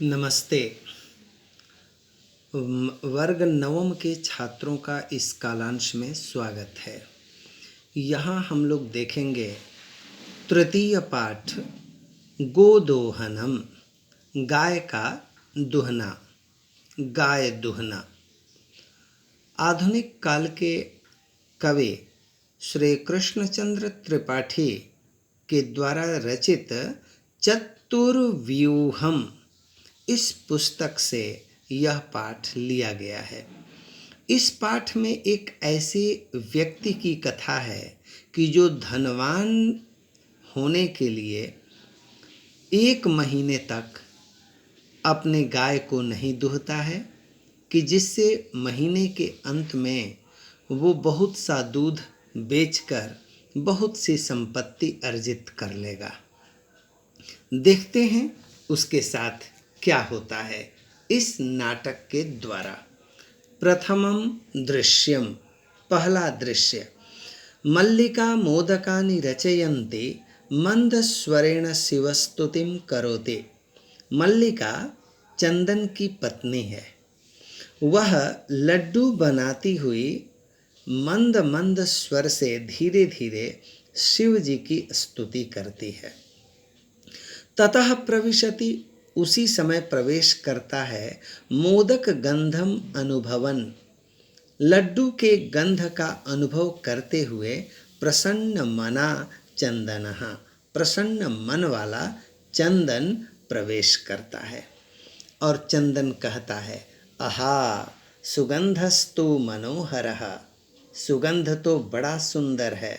नमस्ते। वर्ग नवम के छात्रों का इस कालांश में स्वागत है। यहाँ हम लोग देखेंगे तृतीय पाठ गोदोहनम, गाय का दुहना, गाय दुहना। आधुनिक काल के कवि श्री कृष्णचंद्र त्रिपाठी के द्वारा रचित चतुर्व्यूहम इस पुस्तक से यह पाठ लिया गया है। इस पाठ में एक ऐसे व्यक्ति की कथा है कि जो धनवान होने के लिए 1 महीने तक अपने गाय को नहीं दूहता है कि जिससे महीने के अंत में वो बहुत सा दूध बेचकर बहुत सी संपत्ति अर्जित कर लेगा। देखते हैं उसके साथ क्या होता है इस नाटक के द्वारा। प्रथमम दृश्यम, पहला दृश्य। मल्लिका मोदकानि रचयन्ति मंदस्वरेण शिवस्तुतिं करोति। मल्लिका चंदन की पत्नी है। वह लड्डू बनाती हुई मंद मंद स्वर से धीरे धीरे शिव जी की स्तुति करती है। ततः प्रविशति, उसी समय प्रवेश करता है मोदक गंधम अनुभवन, लड्डू के गंध का अनुभव करते हुए प्रसन्न मना चंदनः, प्रसन्न मन वाला चंदन प्रवेश करता है। और चंदन कहता है, आहा सुगंधस्तु मनोहरः, सुगंध तो बड़ा सुंदर है।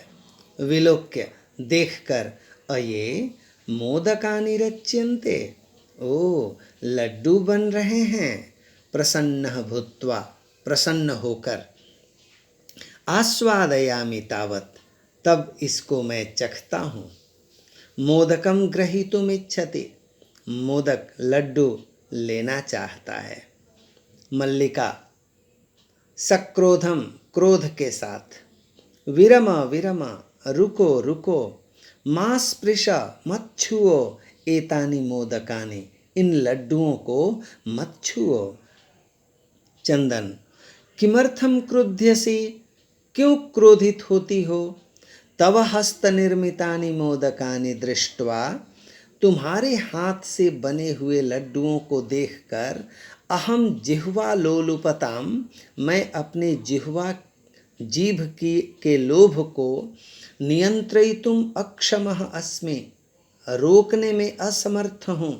विलोक्य, देखकर, अये मोदकानि रच्यन्ते, ओ लड्डू बन रहे हैं। प्रसन्नः भूत्वा, प्रसन्न होकर। आस्वादयामि तावत्, तब इसको मैं चखता हूँ। मोदकम ग्रहीतुम इच्छति, मोदक लड्डू लेना चाहता है। मल्लिका सक्रोधम, क्रोध के साथ। विरम विरम, रुको रुको। मा स्पृश, मत छुओ। एतानि मोदकानि, इन लड्डुओं को मत छुओ। चंदन, किमर्थम क्रुध्यसि, क्यों क्रोधित होती हो। तव हस्त निर्मितानि मोदकानि दृष्ट्वा, तुम्हारे हाथ से बने हुए लड्डुओं को देखकर अहम जिह्वा लोलुपताम, मैं अपने जीभ की के लोभ को नियंत्रयितुम अक्षमः अस्मि, रोकने में असमर्थ हूँ।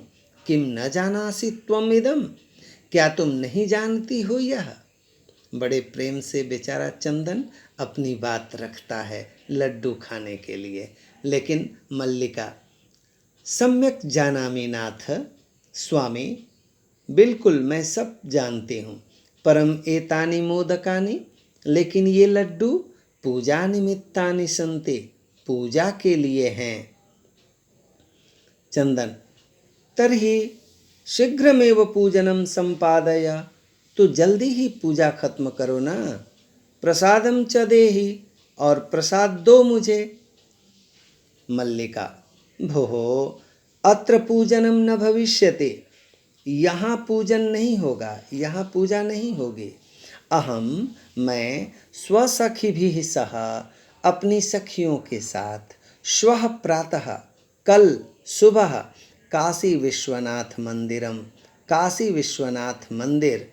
किम न जानासि त्वम इदम, क्या तुम नहीं जानती हो यह। बड़े प्रेम से बेचारा चंदन अपनी बात रखता है लड्डू खाने के लिए। लेकिन मल्लिका, सम्यक जानामि नाथ, स्वामी बिल्कुल मैं सब जानती हूँ। परम एतानि मोदकानि, लेकिन ये लड्डू पूजा निमित्तानि सन्ति, पूजा के लिए हैं। चंदन, तर्हि शीघ्रमेव पूजनम संपादय, तो जल्दी ही पूजा खत्म करो ना। प्रसादम च देहि, और प्रसाद दो मुझे। मल्लिका, भोः अत्र पूजनम न भविष्यति, यहाँ पूजन नहीं होगा, यहाँ पूजा नहीं होगी। अहम, मैं स्वसखिभिः सह, अपनी सखियों के साथ, श्वः प्रातः, कल सुबह, काशी विश्वनाथ मंदिरम, काशी विश्वनाथ मंदिर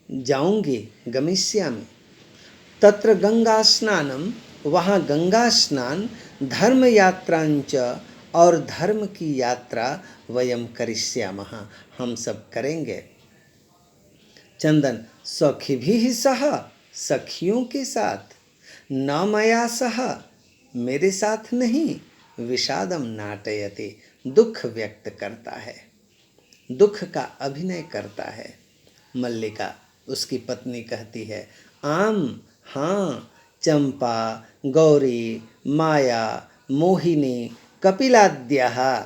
जाऊंगी। गमिष्यामि तत्र गंगा स्नानम, वहाँ गंगा स्नान, धर्म यात्रांच, और धर्म की यात्रा वयम करिष्यामः, हम सब करेंगे। चंदन, सखिभिः सह, सखियों के साथ। न मया सह, मेरे साथ नहीं। विषादम नाटयति, दुख व्यक्त करता है, दुख का अभिनय करता है। मल्लिका, उसकी पत्नी कहती है, आम, हाँ, चंपा, गौरी, माया, मोहिनी, कपिलाद्याः,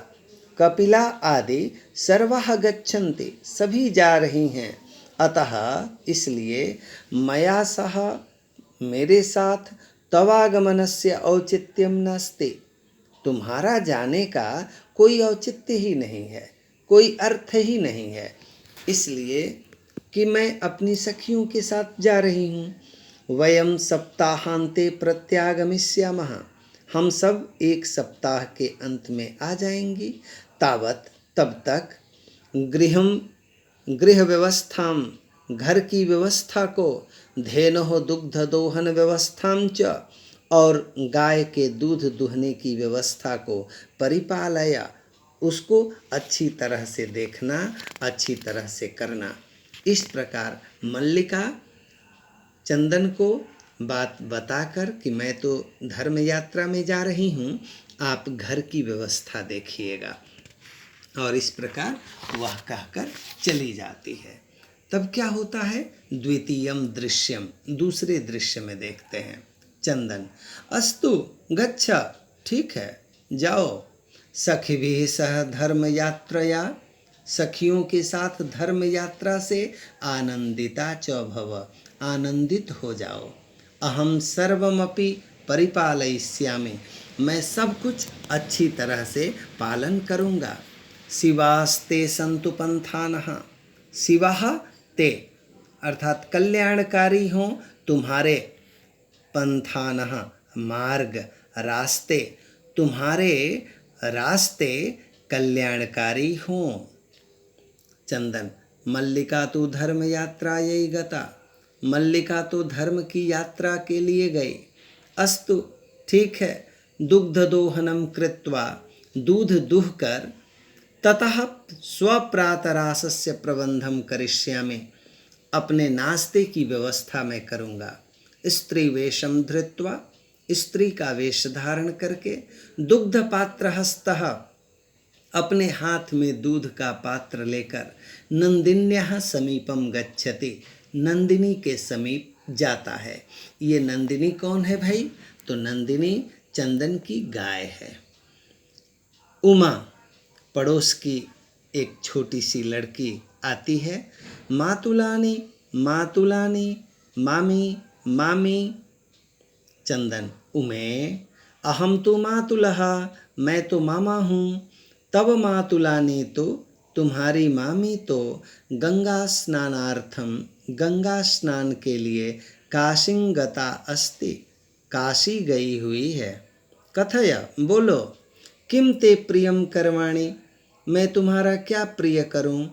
कपिला आदि सर्वाः गच्छन्ति, सभी जा रही हैं। अतः इसलिए मया सह, मेरे साथ, तवागमनस्य औचित्यम नास्ति, तुम्हारा जाने का कोई औचित्य ही नहीं है, कोई अर्थ ही नहीं है, इसलिए कि मैं अपनी सखियों के साथ जा रही हूँ। वयम सप्ताहांते प्रत्यागमिष्यामः, हम सब एक सप्ताह के अंत में आ जाएंगे। तावत, तब तक गृहम गृह व्यवस्थाम, घर की व्यवस्था को, धेनोः दुग्ध दोहन व्यवस्थाम च, और गाय के दूध दुहने की व्यवस्था को परिपालया, उसको अच्छी तरह से देखना, अच्छी तरह से करना। इस प्रकार मल्लिका चंदन को बात बताकर कि मैं तो धर्म यात्रा में जा रही हूँ, आप घर की व्यवस्था देखिएगा, और इस प्रकार वह कहकर चली जाती है। तब क्या होता है? द्वितीयम दृश्यम, दूसरे दृश्य में देखते हैं। चंदन, अस्तु गच्छ, ठीक है जाओ, सखिभिः सह धर्म यात्रया, सखियों के साथ धर्म यात्रा से आनंदिता च भव, आनंदित हो जाओ। अहम सर्वमपि परिपालयिष्यामि, मैं सब कुछ अच्छी तरह से पालन करूँगा। शिवास्ते संतु पंथानः, शिवाः ते अर्थात कल्याणकारी हों तुम्हारे, पंथानः मार्ग, रास्ते, तुम्हारे रास्ते कल्याणकारी हों। चंदन, मल्लिका तो धर्म यात्रायै गता, मल्लिका तो धर्म की यात्रा के लिए गई। अस्तु, ठीक है, दुग्ध दोहनम कृत्वा, दूध दुह कर, ततः स्वप्रातरासस्य प्रबंधम करिष्यामि, अपने नाश्ते की व्यवस्था मैं करूँगा। स्त्री वेशम धृत्वा, स्त्री का वेश धारण करके, दुग्ध पात्र हस्तः, अपने हाथ में दूध का पात्र लेकर, नंदिन्याः समीपम गच्छति, नंदिनी के समीप जाता है। ये नंदिनी कौन है भाई? तो नंदिनी चंदन की गाय है। उमा, पड़ोस की एक छोटी सी लड़की आती है। मातुलानी मातुलानी, मामी मामी। चंदन, उमे, अहम तो मातुलः, मैं तो मामा हूँ। तब मातुलानी, तो तुम्हारी मामी तो गंगा स्नानार्थम, गंगा स्नान के लिए काशीं गता अस्ति, काशी गई हुई है। कथय, बोलो, किम ते प्रियम कर्माणि, मैं तुम्हारा क्या प्रिय करूं?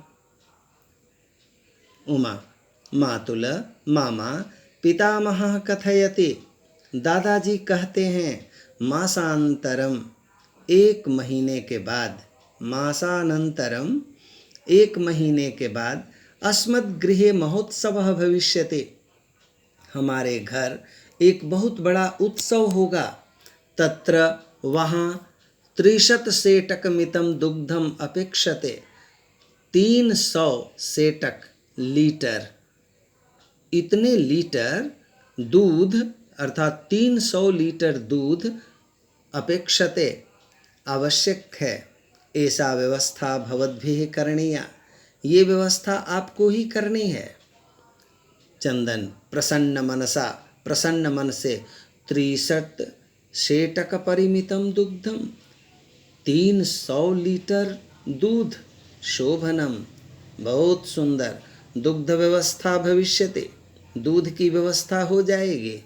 उमा, मातुल मामा पितामहः कथयति, दादाजी कहते हैं, मासांतरम, एक महीने के बाद, मासानंतरम, एक महीने के बाद, अस्मद्गृहे महोत्सवः भविष्यति, हमारे घर एक बहुत बड़ा उत्सव होगा। तत्र, वहाँ 30 सेटकमितं दुग्धम अपेक्षते, 300 सेटक लीटर, इतने लीटर दूध अर्थात 300 लीटर दूध अपेक्षते, आवश्यक है। ऐसा व्यवस्था भवद्भिः करणीया, ये व्यवस्था आपको ही करनी है। चंदन, प्रसन्न मनसा, प्रसन्न मन से, 63 सेटक परिमितम दुग्धम, 300 लीटर दूध, शोभनम, बहुत सुंदर, दुग्ध व्यवस्था भविष्यते, दूध की व्यवस्था हो जाएगी।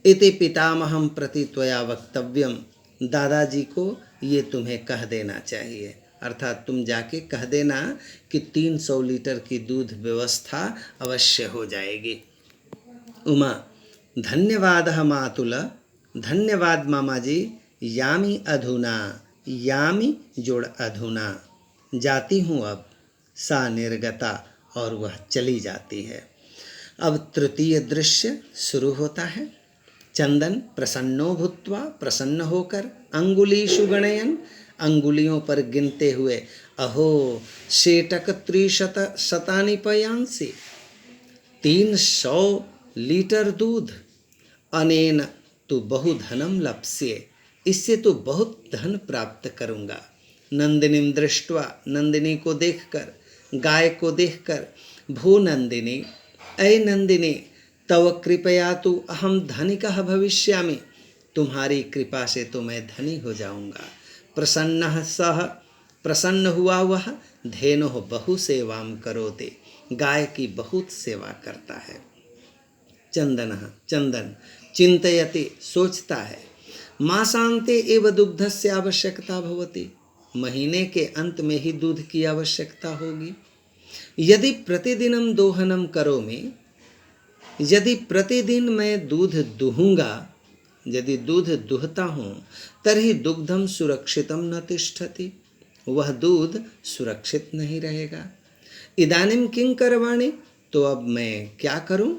इति पितामहं प्रति त्वया वक्तव्यम, दादाजी को ये तुम्हें कह देना चाहिए, अर्थात तुम जाके कह देना कि 300 लीटर की दूध व्यवस्था अवश्य हो जाएगी। उमा, धन्यवादः मातुल, धन्यवाद मामा जी। यामी अधुना, यामी जोड़ अधुना, जाती हूँ अब। सा निर्गता, और वह चली जाती है। अब तृतीय दृश्य शुरू होता है। चंदन प्रसन्नो भूत्वा, प्रसन्न होकर, अंगुलीषु गणयन, अंगुलियों पर गिनते हुए, अहो सेटक 300 शतानि पयांसि, 300 लीटर दूध, अनेन तो बहुधनम लप्स्ये, इससे तो बहुत धन प्राप्त करूँगा। नंदिनीं दृष्ट्वा, नंदिनी को देखकर, गाय को देखकर, भो नंदिनी, ऐ नंदिनी, तव कृपया तो अहम धनिकः भविष्यामि, तुम्हारी कृपा से तो मैं धनी हो जाऊंगा। प्रसन्नः सः, प्रसन्न हुआ वह धेनुः बहु सेवाम करोते, गाय की बहुत सेवा करता है। चंदन चिंतयति सोचता है, मासांते एव दुग्धस्य आवश्यकता भवति, महीने के अंत में ही दूध की आवश्यकता होगी। यदि प्रतिदिनम दोहनम करोमि, यदि प्रतिदिन मैं दूध दुहूंगा, यदि दूध दुहता हूँ, तर्हि दुग्धम सुरक्षितम न तिष्ठति, वह दूध सुरक्षित नहीं रहेगा। इदानीम किं करवाणि, तो अब मैं क्या करूं।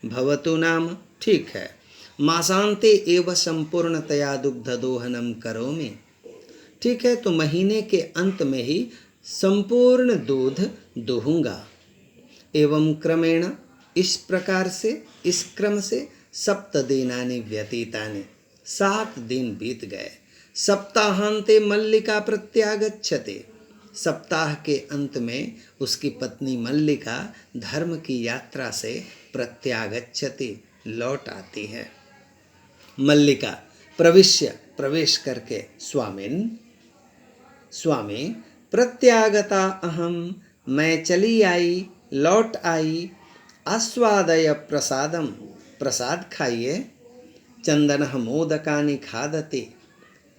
भवतु नाम, ठीक है, मासांते एव संपूर्णतया दुग्ध दोहनम करोमि, ठीक है, तो महीने के अंत में ही संपूर्ण दूध दुहूंगा। एवं क्रमेण, इस प्रकार से, इस क्रम से 7 दिनानि व्यतीतानि, 7 दिन बीत गए। सप्ताहांते मल्लिका प्रत्यागच्छते, सप्ताह के अंत में उसकी पत्नी मल्लिका धर्म की यात्रा से प्रत्यागच्छति, लौट आती है। मल्लिका प्रवेश करके, स्वामी प्रत्यागता अहम, मैं चली आई, लौट आई, आस्वादय प्रसादम, प्रसाद खाइए। चंदनः मोदकानि खादति,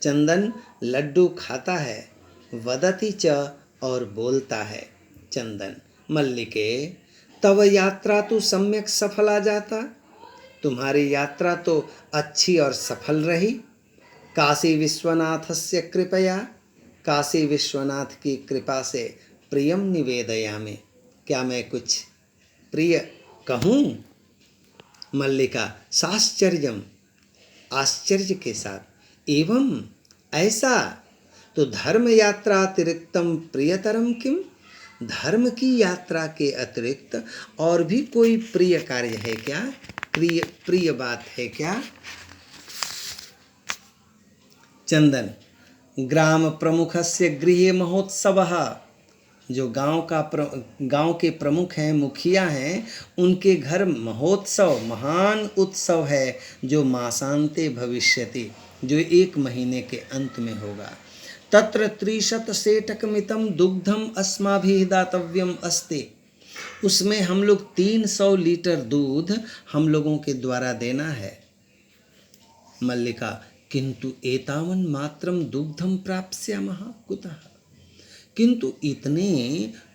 चंदन लड्डू खाता है। वदति च, और बोलता है चंदन, मल्लिके तव यात्रा तो सम्यक सफला जाता, तुम्हारी यात्रा तो अच्छी और सफल रही। काशी विश्वनाथस्य कृपया, काशी विश्वनाथ की कृपा से प्रियम निवेदयामि, क्या मैं कुछ प्रिय कहूँ। मल्लिका साश्चर्यम, आश्चर्य के साथ, एवं ऐसा, तो धर्म यात्रा अतिरिक्तम प्रियतरम किम, धर्म की यात्रा के अतिरिक्त और भी कोई प्रिय कार्य है क्या, प्रिय बात है क्या। चंदन ग्राम प्रमुखस्य गृहे महोत्सवः, जो गांव के प्रमुख हैं, मुखिया हैं, उनके घर महोत्सव, महान उत्सव है, जो मासांते भविष्यति, जो 1 महीने के अंत में होगा। तत्र 30 सेटकमितम दुग्धम अस्माभिः दातव्यम अस्ति, उसमें हम लोग 300 लीटर दूध हम लोगों के द्वारा देना है। मल्लिका किंतु एतावन मात्रम दुग्धम प्राप्स्यामः कुतः, किंतु इतने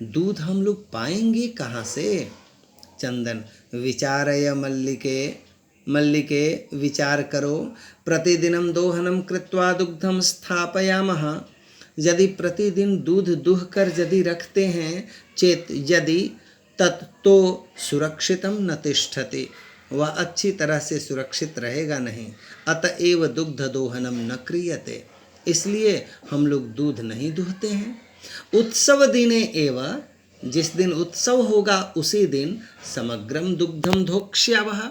दूध हम लोग पाएंगे कहाँ से। चंदन विचारय मल्लिके विचार करो, प्रतिदिनम दोहनम कृत्वा दुग्धम स्थापयामः, यदि प्रतिदिन दूध दुह कर यदि रखते हैं, चेत यदि तत्तो सुरक्षितम न तिष्ठति, वह अच्छी तरह से सुरक्षित रहेगा नहीं। अतएव दुग्ध दोहनम न क्रियते, इसलिए हम लोग दूध नहीं दुहते हैं। उत्सव दिने एव, जिस दिन उत्सव होगा उसी दिन समग्रम दुग्धम धोक्ष्यावः,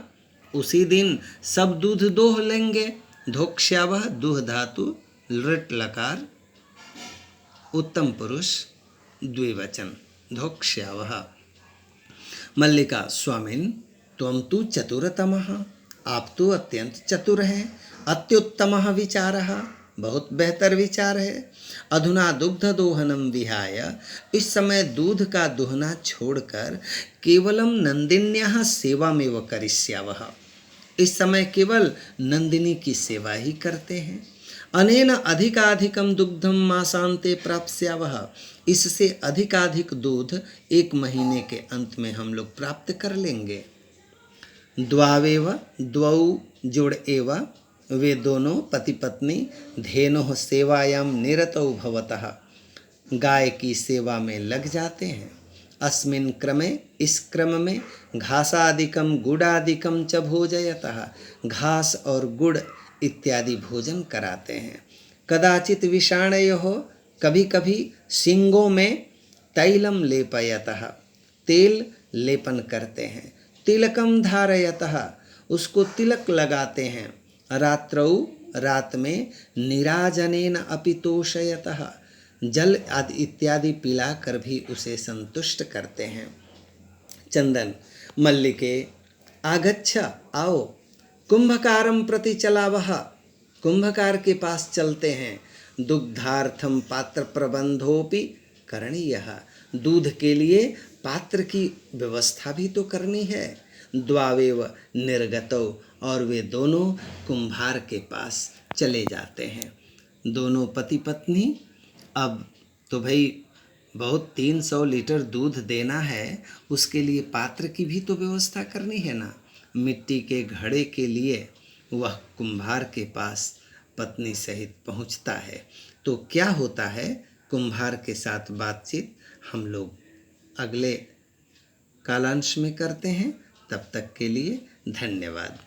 उसी दिन सब दूध दोह लेंगे। धोक्ष्यावः दुह धातु लृट लकार उत्तम पुरुष द्विवचन, धोक्ष्यावः। मल्लिका स्वामिन त्वं तु चतुरतमः, आप तो अत्यंत चतुर हैं। अत्युत्तमः विचारः, बहुत बेहतर विचार है। अधुना दुग्ध दोहनम विहाय, इस समय दूध का दोहना छोड़कर केवलम नंदिन्याः सेवामेव करिष्यावः, इस समय केवल नंदिनी की सेवा ही करते हैं। अनेन अधिकाधिकम दुग्धम मासांते प्राप्स्यावः, इससे अधिकाधिक दूध 1 महीने के अंत में हम लोग प्राप्त कर लेंगे। द्वावेव, द्वौ जोड़ एव, वे दोनों पति पत्नी धेनुः सेवायाम निरतौ भवतः, गाय की सेवा में लग जाते हैं। अस्मिन् क्रमे, इस क्रम में घासादिकम गुड़ादिकम च भोजयतः, घास और गुड़ इत्यादि भोजन कराते हैं। कदाचित विषाणयोः, कभी कभी सींगों में तैलम लेपयतः, तेल लेपन करते हैं। तिलकम धारयतः, उसको तिलक लगाते हैं। रात्रौ, रात में निराजनेन अपि तोषयतः, जल आदि इत्यादि पिलाकर भी उसे संतुष्ट करते हैं। चंदन मल्लिके आगच्छ, आओ, कुंभकारम प्रति चलावः, कुंभकार के पास चलते हैं। दुग्धार्थम पात्र प्रबंधोपि करणीयः। दूध के लिए पात्र की व्यवस्था भी तो करनी है। द्वावेव निर्गतौ, और वे दोनों कुम्हार के पास चले जाते हैं। दोनों पति पत्नी, अब तो भाई बहुत 300 लीटर दूध देना है, उसके लिए पात्र की भी तो व्यवस्था करनी है ना। मिट्टी के घड़े के लिए वह कुम्हार के पास पत्नी सहित पहुंचता है। तो क्या होता है कुम्हार के साथ बातचीत हम लोग अगले कालांश में करते हैं। तब तक के लिए धन्यवाद।